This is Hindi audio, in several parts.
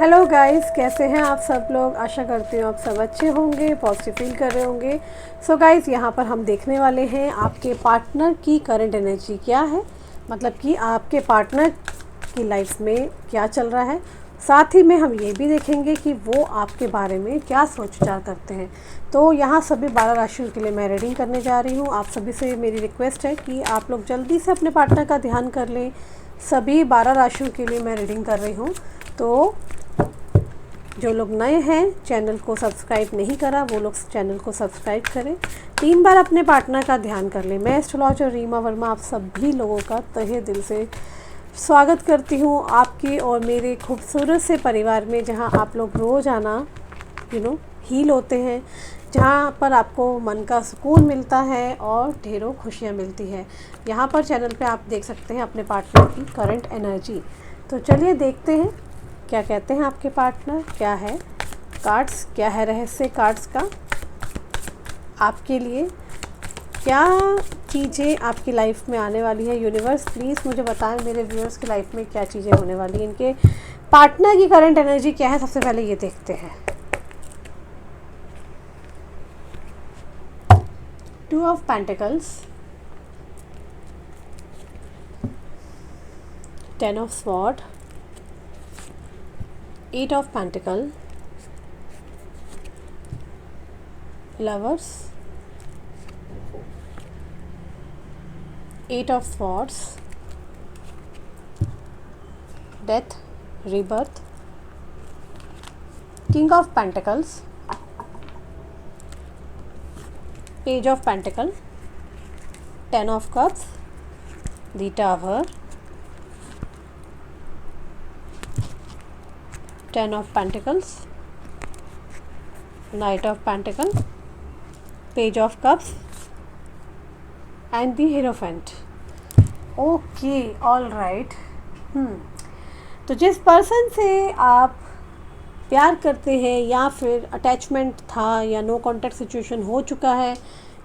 हेलो गाइस, कैसे हैं आप सब लोग। आशा करती हूँ आप सब अच्छे होंगे, पॉजिटिव फील कर रहे होंगे। सो गाइस, यहाँ पर हम देखने वाले हैं आपके पार्टनर की करंट एनर्जी क्या है, मतलब कि आपके पार्टनर की लाइफ में क्या चल रहा है। साथ ही में हम ये भी देखेंगे कि वो आपके बारे में क्या सोच विचार करते हैं। तो यहाँ सभी 12 राशियों के लिए मैं रीडिंग करने जा रही हूँ। आप सभी से मेरी रिक्वेस्ट है कि आप लोग जल्दी से अपने पार्टनर का ध्यान कर लें। सभी 12 राशियों के लिए मैं रीडिंग कर रही हूँ। तो जो लोग नए हैं, चैनल को सब्सक्राइब नहीं करा, वो लोग चैनल को सब्सक्राइब करें। 3 बार अपने पार्टनर का ध्यान कर लें। मैं एस्ट्रोलॉजर रीमा वर्मा आप सभी लोगों का तहे दिल से स्वागत करती हूँ आपकी और मेरे खूबसूरत से परिवार में, जहाँ आप लोग रोज़ाना हील होते हैं, जहाँ पर आपको मन का सुकून मिलता है और ढेरों खुशियाँ मिलती है। यहाँ पर चैनल पे आप देख सकते हैं अपने पार्टनर की करंट एनर्जी। तो चलिए देखते हैं क्या कहते हैं आपके पार्टनर, क्या है कार्ड्स, क्या है रहस्य कार्ड्स का आपके लिए, क्या चीज़ें आपकी लाइफ में आने वाली है। यूनिवर्स प्लीज़ मुझे बताएं मेरे व्यूअर्स की लाइफ में क्या चीज़ें होने वाली हैं, इनके पार्टनर की करंट एनर्जी क्या है। सबसे पहले ये देखते हैं। 2 of pentacles, 10 of sword, 8 of Pentacle, Lovers, 8 of Swords, Death, Rebirth, King of Pentacles, Page of Pentacle, 10 of Cups, the Tower, 10 of Pentacles, Knight of Pentacle, Page of Cups and the Hierophant. Okay, all right. तो जिस पर्सन से आप प्यार करते हैं या फिर अटैचमेंट था या नो कॉन्टैक्ट सिचुएशन हो चुका है,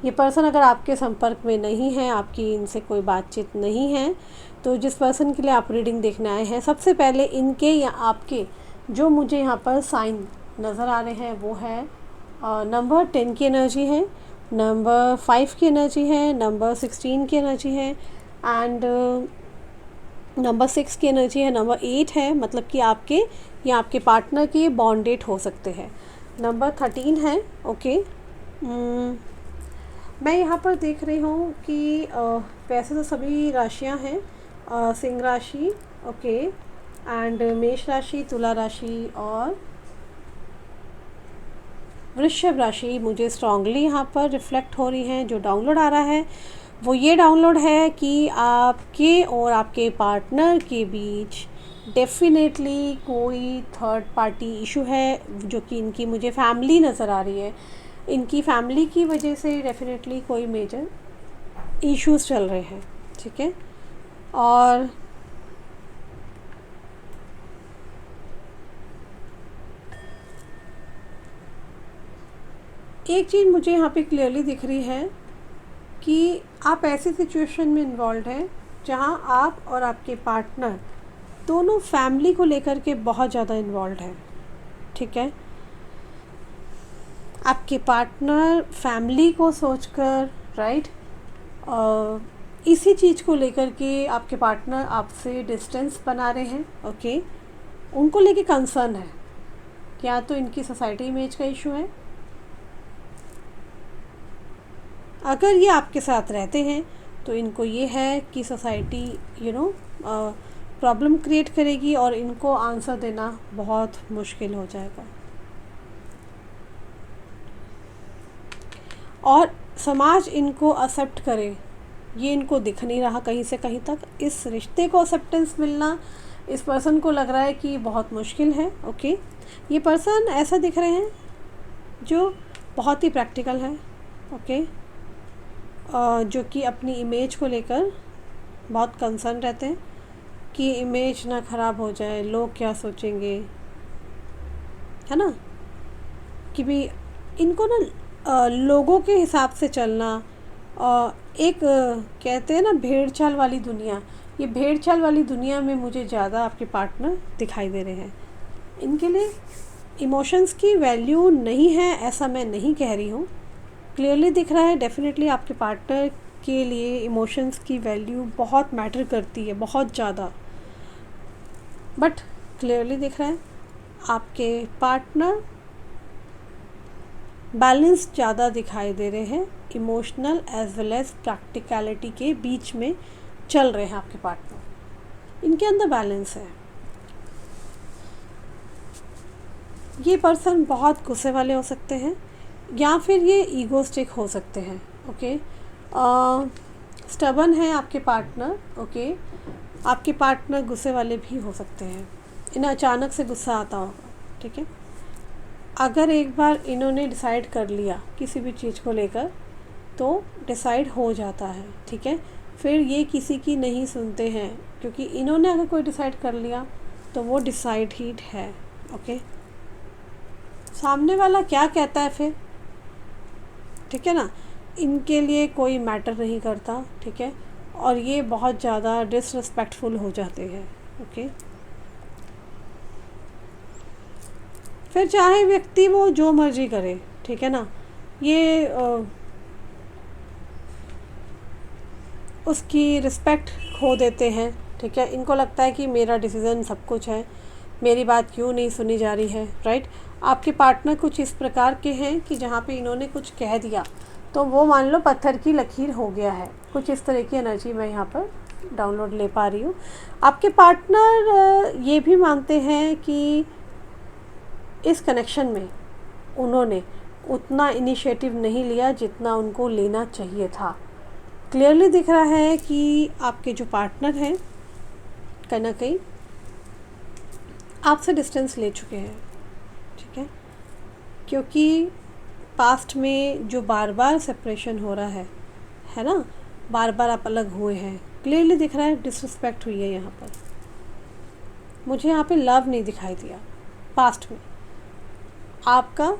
ये पर्सन अगर आपके संपर्क में नहीं है, आपकी इनसे कोई बातचीत नहीं है, तो जिस पर्सन के लिए आप रीडिंग देखने आए हैं, सबसे पहले इनके या आपके जो मुझे यहाँ पर साइन नज़र आ रहे हैं वो है नंबर 10 की एनर्जी है, नंबर 5 की एनर्जी है, नंबर 16 की एनर्जी है एंड नंबर 6 की एनर्जी है, नंबर 8 है, मतलब कि आपके या आपके पार्टनर के बॉन्डेड हो सकते हैं। नंबर 13 है। ओके, मैं यहाँ पर देख रही हूँ कि वैसे तो सभी राशियाँ हैं, सिंह राशि, ओके, एंड मेष राशि, तुला राशि और वृषभ राशि मुझे स्ट्रांगली यहाँ पर रिफ्लेक्ट हो रही हैं। जो डाउनलोड आ रहा है वो ये डाउनलोड है कि आपके और आपके पार्टनर के बीच डेफिनेटली कोई थर्ड पार्टी इशू है, जो कि इनकी मुझे फैमिली नज़र आ रही है। इनकी फैमिली की वजह से डेफिनेटली कोई मेजर इश्यूज चल रहे हैं, ठीक है। और एक चीज़ मुझे यहाँ पे क्लियरली दिख रही है कि आप ऐसी सिचुएशन में इन्वॉल्व हैं जहाँ आप और आपके पार्टनर दोनों फैमिली को लेकर के बहुत ज़्यादा इन्वॉल्व हैं, ठीक है। आपके पार्टनर फैमिली को सोचकर, राइट, इसी चीज़ को लेकर के आपके पार्टनर आपसे डिस्टेंस बना रहे हैं, ओके। उनको लेके कंसर्न है, क्या तो इनकी सोसाइटी इमेज का इशू है। अगर ये आपके साथ रहते हैं तो इनको ये है कि सोसाइटी प्रॉब्लम क्रिएट करेगी और इनको आंसर देना बहुत मुश्किल हो जाएगा। और समाज इनको एक्सेप्ट करे, ये इनको दिख नहीं रहा कहीं से कहीं तक। इस रिश्ते को एक्सेप्टेंस मिलना इस पर्सन को लग रहा है कि बहुत मुश्किल है, ओके। ये पर्सन ऐसा दिख रहे हैं जो बहुत ही प्रैक्टिकल है, ओके, जो कि अपनी इमेज को लेकर बहुत कंसर्न रहते हैं कि इमेज ना ख़राब हो जाए, लोग क्या सोचेंगे, है ना। कि भी इनको ना लोगों के हिसाब से चलना, एक कहते हैं ना भेड़ चाल वाली दुनिया, ये भेड़ चाल वाली दुनिया में मुझे ज़्यादा आपके पार्टनर दिखाई दे रहे हैं। इनके लिए इमोशंस की वैल्यू नहीं है ऐसा मैं नहीं कह रही हूँ, क्लियरली दिख रहा है डेफिनेटली आपके पार्टनर के लिए इमोशंस की वैल्यू बहुत मैटर करती है, बहुत ज़्यादा। बट क्लियरली दिख रहा है आपके पार्टनर बैलेंस ज़्यादा दिखाई दे रहे हैं, emotional as well as practicality के बीच में चल रहे हैं आपके पार्टनर, इनके अंदर बैलेंस है। ये पर्सन बहुत गुस्से वाले हो सकते हैं या फिर ये ईगोस्टिक हो सकते हैं। ओके, स्टबन है आपके पार्टनर। ओके, आपके पार्टनर गुस्से वाले भी हो सकते हैं, इन्हें अचानक से गुस्सा आता होगा। ठीक है, अगर एक बार इन्होंने डिसाइड कर लिया किसी भी चीज़ को लेकर तो डिसाइड हो जाता है। ठीक है, फिर ये किसी की नहीं सुनते हैं, क्योंकि इन्होंने अगर कोई डिसाइड कर लिया तो वो डिसाइड ही है। ओके, सामने वाला क्या कहता है फिर, ठीक है ना, इनके लिए कोई मैटर नहीं करता। ठीक है, और ये बहुत ज़्यादा डिसरिस्पेक्टफुल हो जाते हैं। ओके, फिर चाहे व्यक्ति वो जो मर्जी करे, ठीक है ना, ये उसकी रिस्पेक्ट खो देते हैं। ठीक है, इनको लगता है कि मेरा डिसीज़न सब कुछ है, मेरी बात क्यों नहीं सुनी जा रही है। राइट, आपके पार्टनर कुछ इस प्रकार के हैं कि जहाँ पे इन्होंने कुछ कह दिया तो वो मान लो पत्थर की लकीर हो गया है, कुछ इस तरह की एनर्जी मैं यहाँ पर डाउनलोड ले पा रही हूँ। आपके पार्टनर ये भी मानते हैं कि इस कनेक्शन में उन्होंने उतना इनिशिएटिव नहीं लिया जितना उनको लेना चाहिए था। क्लियरली दिख रहा है कि आपके जो पार्टनर हैं कहीं ना कहीं आपसे डिस्टेंस ले चुके हैं। ठीक है, क्योंकि पास्ट में जो बार बार सेपरेशन हो रहा है ना, बार बार आप अलग हुए हैं, क्लियरली दिख रहा है डिसरिस्पेक्ट हुई है यहाँ पर। मुझे यहाँ पे लव नहीं दिखाई दिया, पास्ट में आपका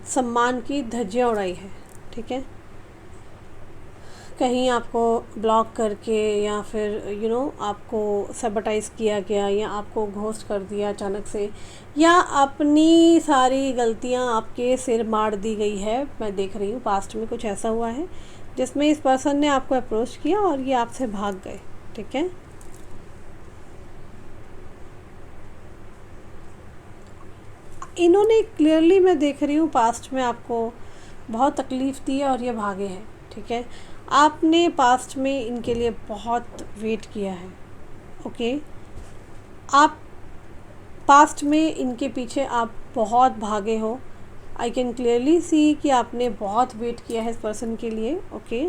सम्मान की धज्जियाँ उड़ाई है। ठीक है, कहीं आपको ब्लॉक करके या फिर आपको सबटाइज किया गया या आपको घोस्ट कर दिया अचानक से, या अपनी सारी गलतियां आपके सिर मार दी गई है। मैं देख रही हूँ पास्ट में कुछ ऐसा हुआ है जिसमें इस पर्सन ने आपको अप्रोच किया और ये आपसे भाग गए। ठीक है, इन्होंने क्लियरली मैं देख रही हूँ पास्ट में आपको बहुत तकलीफ़ दी है और ये भागे हैं। ठीक है, आपने पास्ट में इनके लिए बहुत वेट किया है। ओके, आप पास्ट में इनके पीछे आप बहुत भागे हो। आई कैन क्लियरली सी कि आपने बहुत वेट किया है इस पर्सन के लिए। ओके,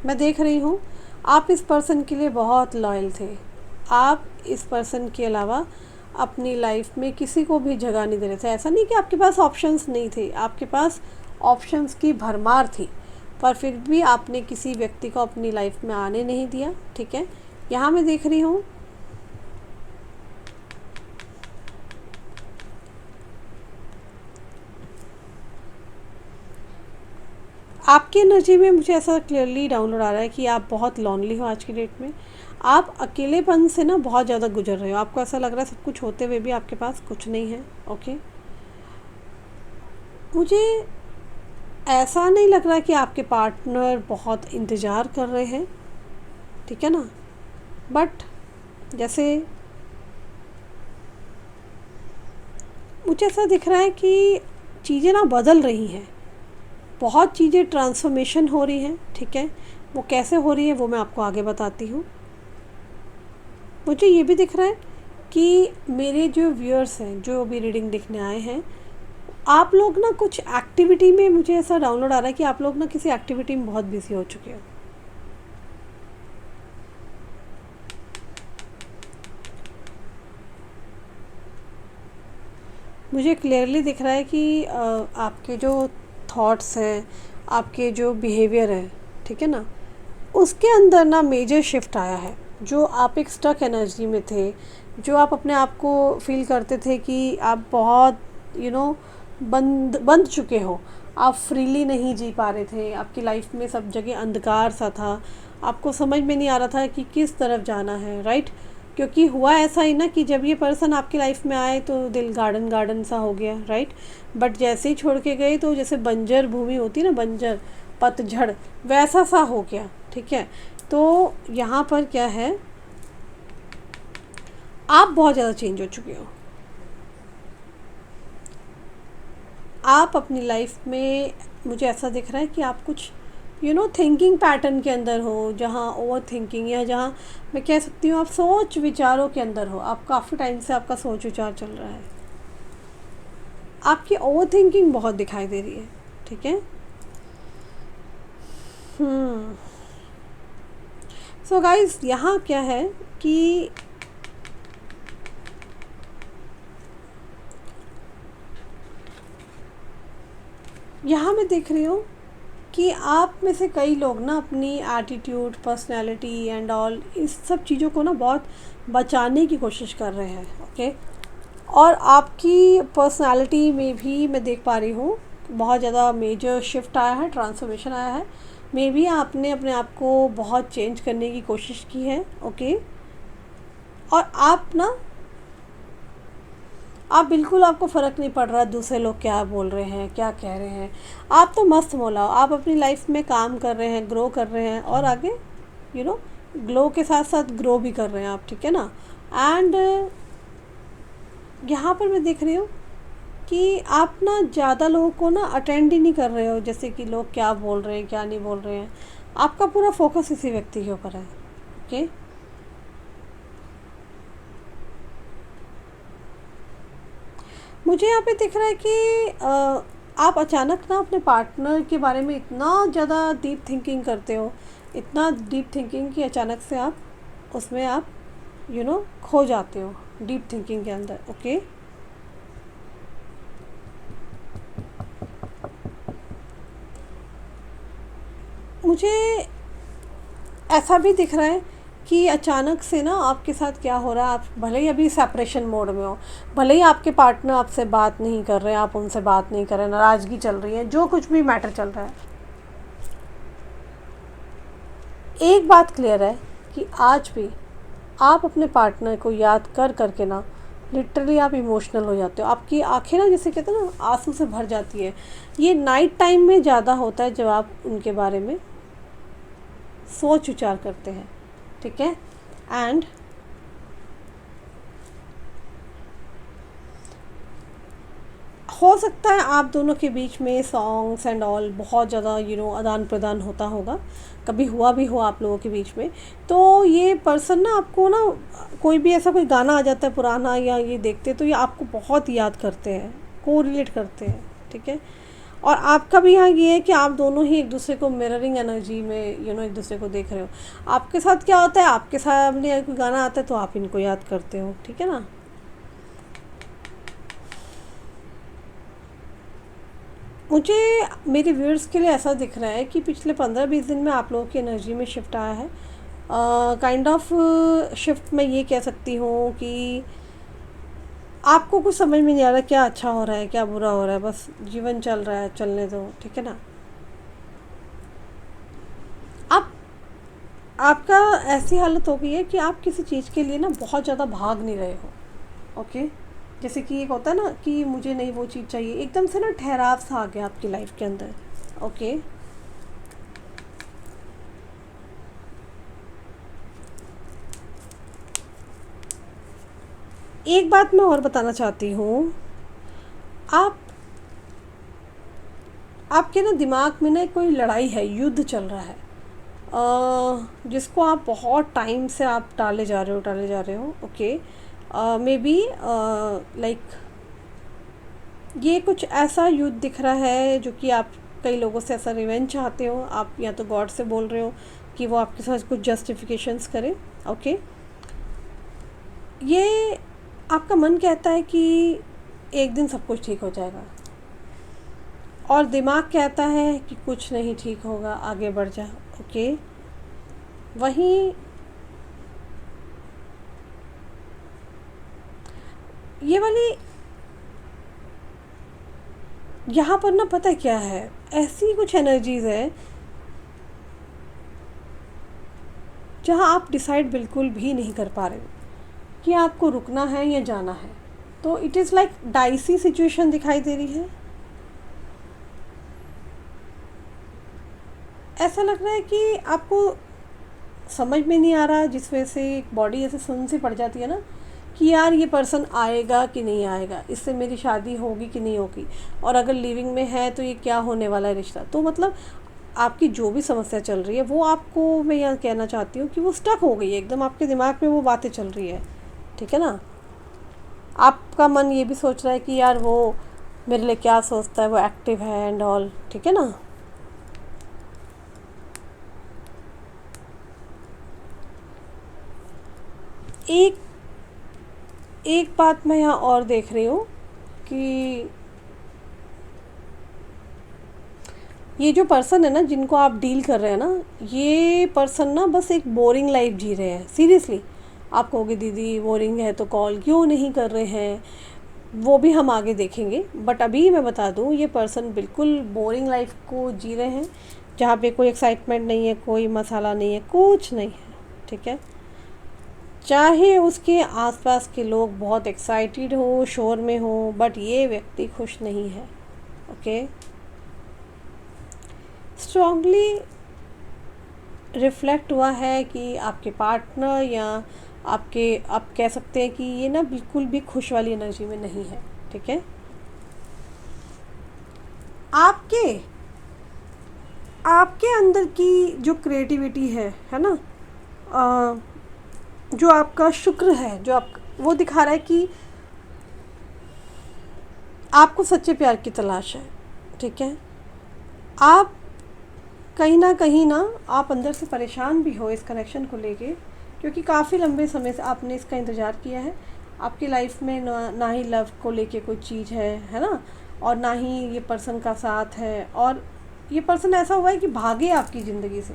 मैं देख रही हूँ आप इस पर्सन के लिए बहुत लॉयल थे। आप इस पर्सन के अलावा अपनी लाइफ में किसी को भी जगह नहीं दे रहे थे। ऐसा नहीं कि आपके पास ऑप्शंस नहीं थे, आपके पास ऑप्शंस की भरमार थी, पर फिर भी आपने किसी व्यक्ति को अपनी लाइफ में आने नहीं दिया। ठीक है, यहाँ मैं देख रही हूँ आपकी एनर्जी में मुझे ऐसा क्लियरली डाउनलोड आ रहा है कि आप बहुत लॉनली हो आज की डेट में। आप अकेलेपन से ना बहुत ज़्यादा गुजर रहे हो, आपको ऐसा लग रहा है सब कुछ होते हुए भी आपके पास कुछ नहीं है। ओके, मुझे ऐसा नहीं लग रहा कि आपके पार्टनर बहुत इंतज़ार कर रहे हैं। ठीक है ना, बट जैसे मुझे ऐसा दिख रहा है कि चीज़ें ना बदल रही हैं, बहुत चीज़ें ट्रांसफॉर्मेशन हो रही हैं। ठीक है, वो कैसे हो रही है वो मैं आपको आगे बताती हूँ। मुझे ये भी दिख रहा है कि मेरे जो व्यूअर्स हैं जो भी रीडिंग देखने आए हैं, आप लोग ना कुछ एक्टिविटी में, मुझे ऐसा डाउनलोड आ रहा है कि आप लोग ना किसी एक्टिविटी में बहुत बिजी हो चुके हो। मुझे क्लियरली दिख रहा है कि आपके जो थॉट्स हैं, आपके जो बिहेवियर है, ठीक है ना, उसके अंदर ना मेजर शिफ्ट आया है। जो आप एक स्टक एनर्जी में थे, जो आप अपने आप को फील करते थे कि आप बहुत बंद चुके हो, आप फ्रीली नहीं जी पा रहे थे, आपकी लाइफ में सब जगह अंधकार सा था, आपको समझ में नहीं आ रहा था कि किस तरफ जाना है। राइट, क्योंकि हुआ ऐसा ही ना कि जब ये पर्सन आपकी लाइफ में आए तो दिल गार्डन गार्डन सा हो गया, राइट। बट जैसे ही छोड़ के गए तो जैसे बंजर भूमि होती है ना, बंजर पतझड़, वैसा सा हो गया, ठीक है। तो यहाँ पर क्या है, आप बहुत ज़्यादा चेंज हो चुके हो। आप अपनी लाइफ में, मुझे ऐसा दिख रहा है कि आप कुछ थिंकिंग पैटर्न के अंदर हो, जहाँ ओवर थिंकिंग, या जहाँ मैं कह सकती हूँ आप सोच विचारों के अंदर हो। आप काफ़ी टाइम से आपका सोच विचार चल रहा है, आपकी ओवर थिंकिंग बहुत दिखाई दे रही है, ठीक है। सो गाइस, यहाँ क्या है कि यहाँ मैं देख रही हूँ कि आप में से कई लोग ना अपनी एटीट्यूड, पर्सनैलिटी एंड ऑल, इस सब चीज़ों को ना बहुत बचाने की कोशिश कर रहे हैं, ओके। और आपकी पर्सनैलिटी में भी मैं देख पा रही हूँ बहुत ज़्यादा मेजर शिफ्ट आया है, ट्रांसफॉर्मेशन आया है। मे बी आपने अपने आप को बहुत चेंज करने की कोशिश की है, ओके। और आप बिल्कुल, आपको फ़र्क नहीं पड़ रहा दूसरे लोग क्या बोल रहे हैं, क्या कह रहे हैं। आप तो मस्त मौला हो, आप अपनी लाइफ में काम कर रहे हैं, ग्रो कर रहे हैं, और आगे ग्लो के साथ साथ ग्रो भी कर रहे हैं आप, ठीक है ना। एंड यहाँ पर मैं देख रही हूँ कि आप ना ज़्यादा लोगों को ना अटेंड ही नहीं कर रहे हो, जैसे कि लोग क्या बोल रहे हैं, क्या नहीं बोल रहे हैं। आपका पूरा फोकस इसी व्यक्ति के ऊपर है, ओके। मुझे यहाँ पे दिख रहा है कि आप अचानक ना अपने पार्टनर के बारे में इतना ज़्यादा डीप थिंकिंग करते हो, इतना डीप थिंकिंग कि अचानक से आप उसमें आप खो जाते हो डीप थिंकिंग के अंदर, ओके। मुझे ऐसा भी दिख रहा है कि अचानक से ना आपके साथ क्या हो रहा है, आप भले ही अभी सेपरेशन मोड में हो, भले ही आपके पार्टनर आपसे बात नहीं कर रहे हैं, आप उनसे बात नहीं कर रहे हैं, नाराज़गी चल रही है, जो कुछ भी मैटर चल रहा है, एक बात क्लियर है कि आज भी आप अपने पार्टनर को याद कर करके ना लिटरली आप इमोशनल हो जाते हो। आपकी आंखें ना, जैसे कहते हैं ना, आंसू से भर जाती है। ये नाइट टाइम में ज़्यादा होता है जब आप उनके बारे में सोच विचार करते हैं, ठीक है। एंड हो सकता है आप दोनों के बीच में सॉन्ग्स एंड ऑल बहुत ज़्यादा आदान प्रदान होता होगा, कभी हुआ भी हो आप लोगों के बीच में। तो ये पर्सन ना आपको ना, कोई भी ऐसा कोई गाना आ जाता है पुराना या ये देखते, तो ये आपको बहुत याद करते हैं, को रिलेट करते हैं, ठीक है। और आपका भी यहाँ ये है कि आप दोनों ही एक दूसरे को मिररिंग एनर्जी में एक दूसरे को देख रहे हो। आपके साथ क्या होता है, आपके सामने कोई गाना आता है तो आप इनको याद करते हो, ठीक है ना। मुझे मेरे व्यूअर्स के लिए ऐसा दिख रहा है कि पिछले 15-20 दिन में आप लोगों की एनर्जी में शिफ्ट आया है। काइंड ऑफ शिफ्ट मैं ये कह सकती हूँ कि आपको कुछ समझ में नहीं आ रहा क्या अच्छा हो रहा है, क्या बुरा हो रहा है, बस जीवन चल रहा है, चलने दो, ठीक है ना। आप आपका ऐसी हालत हो गई है कि आप किसी चीज़ के लिए ना बहुत ज़्यादा भाग नहीं रहे हो, ओके। जैसे कि एक होता है ना कि मुझे नहीं वो चीज़ चाहिए, एकदम से ना ठहराव सा आ गया आपकी लाइफ के अंदर, ओके। एक बात मैं और बताना चाहती हूँ, आप आपके ना दिमाग में ना कोई लड़ाई है, युद्ध चल रहा है, जिसको आप बहुत टाइम से आप टाले जा रहे हो, ओके। मे बी लाइक ये कुछ ऐसा युद्ध दिख रहा है जो कि आप कई लोगों से ऐसा रिवेंज चाहते हो। आप या तो गॉड से बोल रहे हो कि वो आपके साथ कुछ जस्टिफिकेशंस करे, ओके। ये आपका मन कहता है कि एक दिन सब कुछ ठीक हो जाएगा, और दिमाग कहता है कि कुछ नहीं ठीक होगा, आगे बढ़ जा, ओके। वहीं ये वाली यहाँ पर ना, पता क्या है, ऐसी कुछ एनर्जीज़ है जहाँ आप डिसाइड बिल्कुल भी नहीं कर पा रहे हो, कि आपको रुकना है या जाना है। तो it is like dicey situation दिखाई दे रही है। ऐसा लग रहा है कि आपको समझ में नहीं आ रहा, जिस वजह से बॉडी ऐसे सुन सी पड़ जाती है ना कि यार ये पर्सन आएगा कि नहीं आएगा, इससे मेरी शादी होगी कि नहीं होगी, और अगर लिविंग में है तो ये क्या होने वाला है रिश्ता। तो मतलब आपकी जो भी समस्या चल रही है वो आपको, मैं यह कहना चाहती हूँ कि वो स्टक हो गई है एकदम, आपके दिमाग में वो बातें चल रही है, ठीक है ना। आपका मन ये भी सोच रहा है कि यार वो मेरे लिए क्या सोचता है, वो एक्टिव है एंड ऑल, ठीक है ना। एक एक बात मैं यहाँ और देख रही हूँ कि ये जो पर्सन है ना जिनको आप डील कर रहे हैं ना, ये पर्सन ना बस एक बोरिंग लाइफ जी रहे हैं। सीरियसली आप कहोगे दीदी बोरिंग है तो कॉल क्यों नहीं कर रहे हैं, वो भी हम आगे देखेंगे, बट अभी मैं बता दूँ ये पर्सन बिल्कुल बोरिंग लाइफ को जी रहे हैं, जहाँ पे कोई एक्साइटमेंट नहीं है, कोई मसाला नहीं है, कुछ नहीं है, ठीक है। चाहे उसके आसपास के लोग बहुत एक्साइटेड हो, शोर में हो, बट ये व्यक्ति खुश नहीं है, ओके। स्ट्रॉन्गली रिफ्लेक्ट हुआ है कि आपके पार्टनर या आप कह सकते हैं कि ये ना बिल्कुल भी खुश वाली एनर्जी में नहीं है, ठीक है। आपके अंदर की जो क्रिएटिविटी है ना, जो आपका शुक्र है, जो आप वो दिखा रहा है कि आपको सच्चे प्यार की तलाश है, ठीक है। आप कहीं ना आप अंदर से परेशान भी हो इस कनेक्शन को लेके, क्योंकि काफ़ी लंबे समय से आपने इसका इंतज़ार किया है। आपकी लाइफ में ना ही लव को लेके कोई चीज़ है ना, और ना ही ये पर्सन का साथ है, और ये पर्सन ऐसा हुआ है कि भागे आपकी ज़िंदगी से।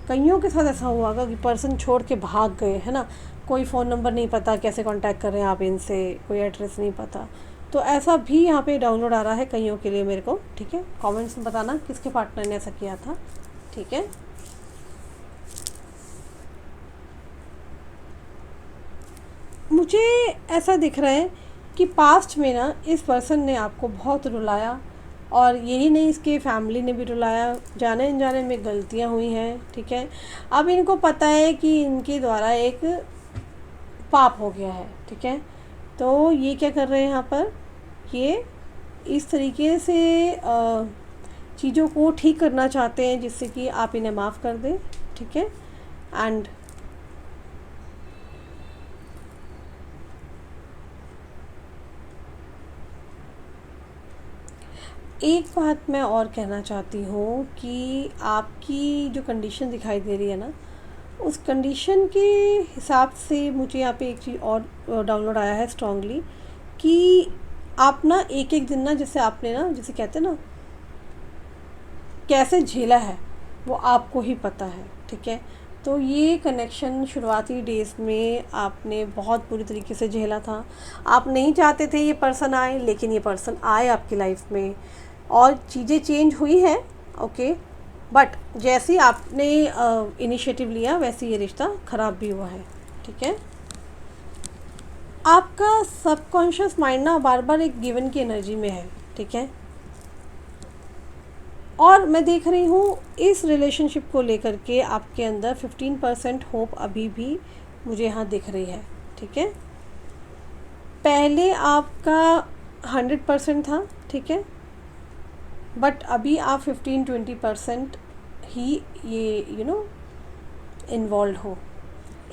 कईयों के साथ ऐसा हुआ होगा कि पर्सन छोड़ के भाग गए, है ना, कोई फ़ोन नंबर नहीं पता, कैसे कांटेक्ट कर रहे हैं आप इनसे, कोई एड्रेस नहीं पता। तो ऐसा भी यहाँ पे डाउनलोड आ रहा है कईयों के लिए मेरे को, ठीक है। कमेंट्स में बताना किसके पार्टनर ने ऐसा किया था, ठीक है। मुझे ऐसा दिख रहा है कि पास्ट में ना इस पर्सन ने आपको बहुत रुलाया, और यही नहीं इसके फैमिली ने भी रुलाया, जाने अनजाने में गलतियां हुई हैं, ठीक है। अब इनको पता है कि इनके द्वारा एक पाप हो गया है, ठीक है। तो ये क्या कर रहे हैं यहाँ पर, ये इस तरीके से चीज़ों को ठीक करना चाहते हैं जिससे कि आप इन्हें माफ़ कर दें, ठीक है। एंड एक बात मैं और कहना चाहती हूँ कि आपकी जो कंडीशन दिखाई दे रही है ना, उस कंडीशन के हिसाब से मुझे यहाँ पे एक चीज़ और डाउनलोड आया है स्ट्रांगली, कि आप ना एक एक दिन ना, जैसे आपने ना, जैसे कहते हैं ना, कैसे झेला है वो आपको ही पता है, ठीक है। तो ये कनेक्शन शुरुआती डेज़ में आपने बहुत बुरी तरीके से झेला था। आप नहीं चाहते थे ये पर्सन आए, लेकिन ये पर्सन आए आपकी लाइफ में, और चीज़ें चेंज हुई हैं, ओके। बट जैसे ही आपने इनिशिएटिव लिया वैसे ये रिश्ता ख़राब भी हुआ है, ठीक है। आपका सबकॉन्शियस माइंड ना बार बार एक गिवन की एनर्जी में है, ठीक है। और मैं देख रही हूँ इस रिलेशनशिप को लेकर के आपके अंदर 15% होप अभी भी मुझे यहाँ दिख रही है, ठीक है। पहले आपका 100% था, ठीक है, बट अभी आप 15-20% ही ये इन्वॉल्व हो।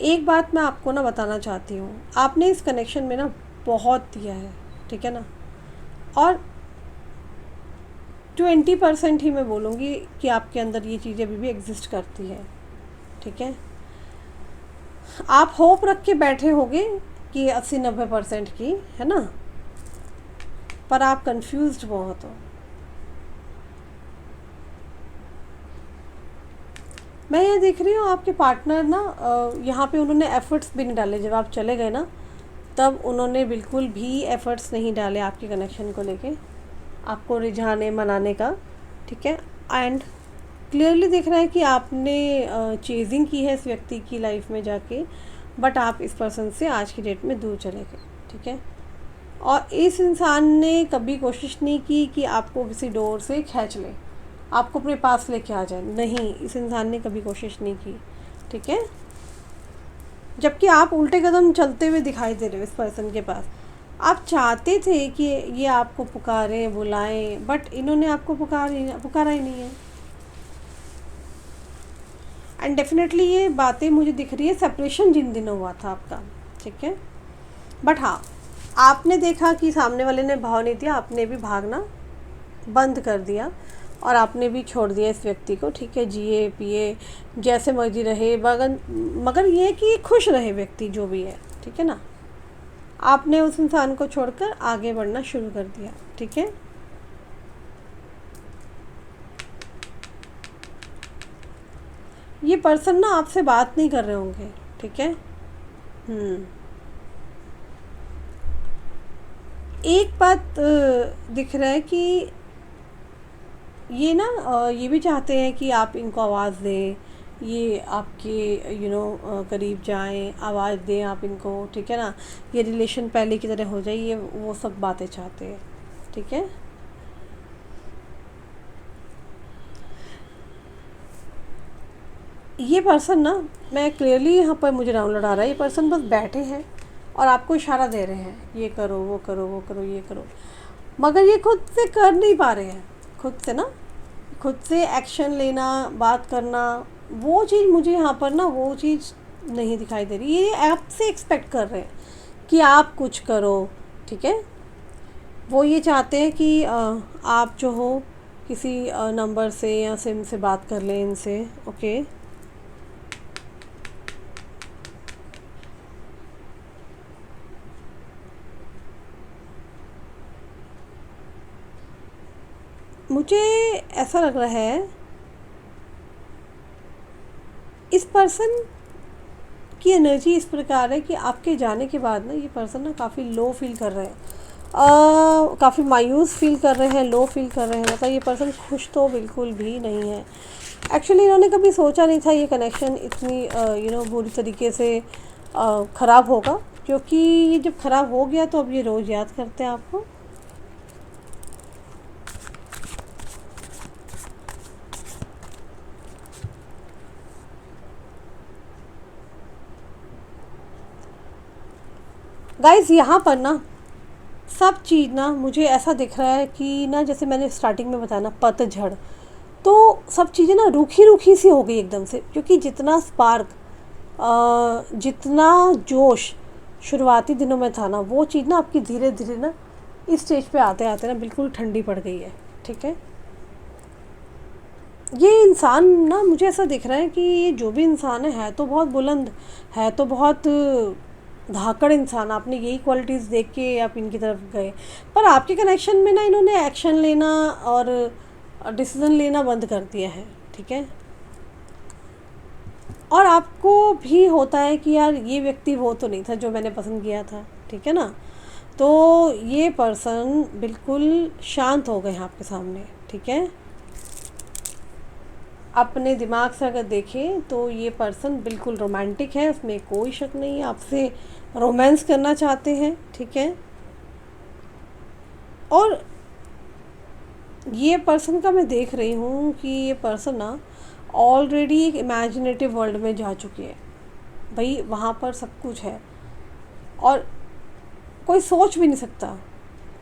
एक बात मैं आपको ना बताना चाहती हूँ, आपने इस कनेक्शन में ना बहुत दिया है, ठीक है ना, और 20% ही मैं बोलूँगी कि आपके अंदर ये चीज़ें अभी भी एग्जिस्ट करती है, ठीक है। आप होप रख के बैठे होगे कि 80-90% की, है ना, पर आप कंफ्यूज्ड बहुत हो। मैं ये देख रही हूँ आपके पार्टनर ना यहाँ पे उन्होंने एफ़र्ट्स भी नहीं डाले। जब आप चले गए ना तब उन्होंने बिल्कुल भी एफ़र्ट्स नहीं डाले आपके कनेक्शन को लेके, आपको रिझाने मनाने का, ठीक है। एंड क्लियरली दिख रहा है कि आपने चेजिंग की है इस व्यक्ति की लाइफ में जाके, बट आप इस पर्सन से आज की डेट में दूर चले गए, ठीक है। और इस इंसान ने कभी कोशिश नहीं की कि आपको किसी डोर से खींच ले, आपको अपने पास लेके आ जाए, नहीं, इस इंसान ने कभी कोशिश नहीं की, ठीक है। जबकि आप उल्टे कदम चलते हुए दिखाई दे रहे हो इस पर्सन के पास। आप चाहते थे कि ये आपको पुकारें, बुलाएं, बट इन्होंने आपको पुकारा ही नहीं है। एंड डेफिनेटली ये बातें मुझे दिख रही है सेपरेशन जिन दिनों हुआ था आपका, ठीक है। बट हाँ, आपने देखा कि सामने वाले ने भाव नहीं दिया, आपने भी भागना बंद कर दिया और आपने भी छोड़ दिया इस व्यक्ति को, ठीक है। जिए पिए जैसे मर्जी रहे, मगर ये कि खुश रहे व्यक्ति जो भी है, ठीक है ना। आपने उस इंसान को छोड़कर आगे बढ़ना शुरू कर दिया, ठीक है। ये पर्सन ना आपसे बात नहीं कर रहे होंगे, ठीक है। एक बात दिख रहा है कि ये ना ये भी चाहते हैं कि आप इनको आवाज़ दें, ये आपके करीब जाएं, आवाज़ दें आप इनको, ठीक है ना। ये रिलेशन पहले की तरह हो जाए, ये वो सब बातें चाहते हैं, ठीक है। ये पर्सन ना, मैं क्लियरली यहाँ पर मुझे डाउनलोड आ रहा है, ये पर्सन बस बैठे हैं और आपको इशारा दे रहे हैं, ये करो, वो करो, वो करो, ये करो, मगर ये खुद से कर नहीं पा रहे हैं। खुद से ना, खुद से एक्शन लेना, बात करना, वो चीज़ मुझे यहाँ पर ना वो चीज़ नहीं दिखाई दे रही। ये आपसे एक्सपेक्ट कर रहे हैं कि आप कुछ करो, ठीक है। वो ये चाहते हैं कि आप जो हो किसी नंबर से या सिम से बात कर लें इनसे, ओके। मुझे ऐसा लग रहा है इस पर्सन की एनर्जी इस प्रकार है कि आपके जाने के बाद ना ये पर्सन ना काफ़ी लो फील कर रहे हैं, काफ़ी मायूस फील कर रहे हैं, लो फील कर रहे हैं। मतलब ये पर्सन खुश तो बिल्कुल भी नहीं है। एक्चुअली इन्होंने कभी सोचा नहीं था ये कनेक्शन इतनी बुरी तरीके से ख़राब होगा, क्योंकि ये जब ख़राब हो गया तो अब ये रोज़ याद करते हैं आपको। गाइस यहाँ पर ना सब चीज़ ना मुझे ऐसा दिख रहा है कि ना, जैसे मैंने स्टार्टिंग में बताया ना, पतझड़, तो सब चीज़ें ना रूखी रूखी सी हो गई एकदम से, क्योंकि जितना स्पार्क, जितना जोश शुरुआती दिनों में था ना, वो चीज़ ना आपकी धीरे धीरे ना इस स्टेज पे आते आते ना बिल्कुल ठंडी पड़ गई है, ठीक है। ये इंसान ना, मुझे ऐसा दिख रहा है कि ये जो भी इंसान है तो बहुत बुलंद है, तो बहुत धाकड़ इंसान। आपने यही क्वालिटीज़ देख के आप इनकी तरफ गए, पर आपके कनेक्शन में ना इन्होंने एक्शन लेना और डिसीज़न लेना बंद कर दिया है, ठीक है। और आपको भी होता है कि यार ये व्यक्ति वो तो नहीं था जो मैंने पसंद किया था, ठीक है ना। तो ये पर्सन बिल्कुल शांत हो गए हैं आपके सामने, ठीक है। अपने दिमाग से अगर देखें तो ये पर्सन बिल्कुल रोमांटिक है, उसमें कोई शक नहीं है, आपसे रोमांस करना चाहते हैं, ठीक है। और ये पर्सन का मैं देख रही हूँ कि ये पर्सन ना ऑलरेडी एक इमेजिनेटिव वर्ल्ड में जा चुकी है। भाई वहाँ पर सब कुछ है और कोई सोच भी नहीं सकता,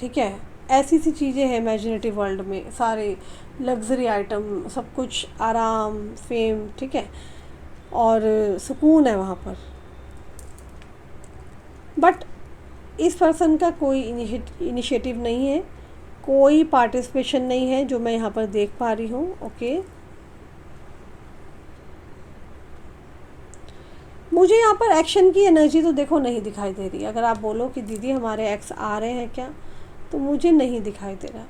ठीक है। ऐसी सी चीज़ें हैं इमेजिनेटिव वर्ल्ड में, सारे लग्जरी आइटम, सब कुछ, आराम, फेम, ठीक है, और सुकून है वहाँ पर। बट इस पर्सन का कोई इनिशिएटिव नहीं है, कोई पार्टिसिपेशन नहीं है जो मैं यहाँ पर देख पा रही हूँ, ओके। मुझे यहाँ पर एक्शन की एनर्जी तो देखो नहीं दिखाई दे रही। अगर आप बोलो कि दीदी हमारे एक्स आ रहे हैं क्या, तो मुझे नहीं दिखाई दे रहा,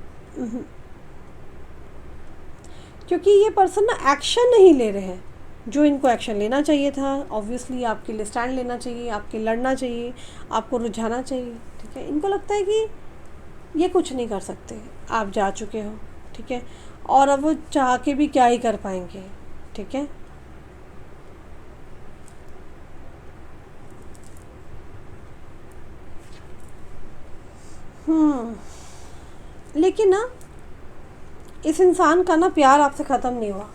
क्योंकि ये पर्सन ना एक्शन नहीं ले रहे हैं जो इनको एक्शन लेना चाहिए था। ऑब्वियसली आपके लिए स्टैंड लेना चाहिए, आपके लड़ना चाहिए, आपको रुझाना चाहिए, ठीक है। इनको लगता है कि ये कुछ नहीं कर सकते, आप जा चुके हो, ठीक है, और अब वो चाह के भी क्या ही कर पाएंगे, ठीक है। लेकिन ना इस इंसान का ना प्यार आपसे ख़त्म नहीं हुआ,